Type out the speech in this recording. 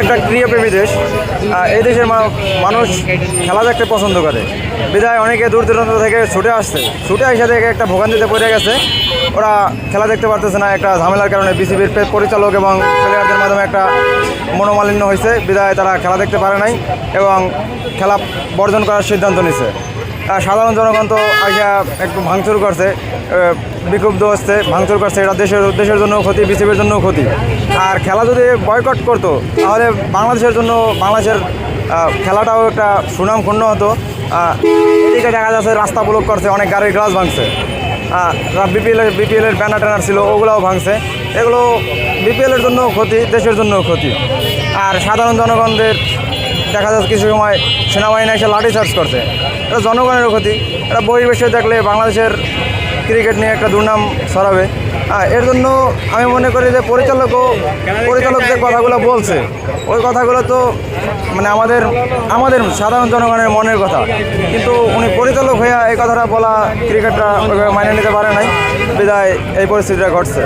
একটা ক্রীড়াপ্রেমী দেশ। এই দেশের মানুষ খেলা দেখতে পছন্দ করে, বিধায় অনেকে দূর দূরান্ত থেকে ছুটে আসা থেকে একটা ভোগান্তিতে পড়ে গেছে। ওরা খেলা দেখতে পারতেছে না, একটা ঝামেলার কারণে বিসিবির পরিচালক এবং প্লেয়ারদের মাধ্যমে একটা মনোমালিন্য হয়েছে, বিধায় তারা খেলা দেখতে পারে নাই এবং খেলা বর্জন করার সিদ্ধান্ত নিছে। সাধারণ জনগণ তো আগে একটু ভাঙচুর করছে, বিক্ষুব্ধ হচ্ছে, ভাঙচুর করছে। এটা দেশের জন্য ক্ষতি, বিসিবির জন্য ক্ষতি। আর খেলা যদি বয়কট করতো তাহলে বাংলাদেশের জন্য, বাংলাদেশের খেলাটাও একটা সুনাম ক্ষুণ্ণ হতো। এদিকে দেখা যাচ্ছে রাস্তা ব্লক করছে, অনেক গাড়ির গ্লাস ভাঙছে। বিপিএলের ব্যানার ট্যানার ছিল, ওগুলোও ভাঙছে। এগুলো বিপিএলের জন্য ক্ষতি, দেশের জন্য ক্ষতি। আর সাধারণ জনগণদের দেখা যাচ্ছে কিছু সময় সেনাবাহিনী এসে লাঠিচার্জ করছে, এটা জনগণেরও ক্ষতি। এটা বহির্বিশ্বে দেখলে বাংলাদেশের ক্রিকেট নিয়ে একটা দুর্নাম ছড়াবে। এর জন্য আমি মনে করি যে পরিচালক যে কথাগুলো বলছে, ওই কথাগুলো তো মানে আমাদের সাধারণ জনগণের মনের কথা, কিন্তু উনি পরিচালক হয়ে এই কথাটা বলা ক্রিকেটটা ওইভাবে মানিয়ে নিতে পারে নাই, বিধায় এই পরিস্থিতিটা ঘটছে।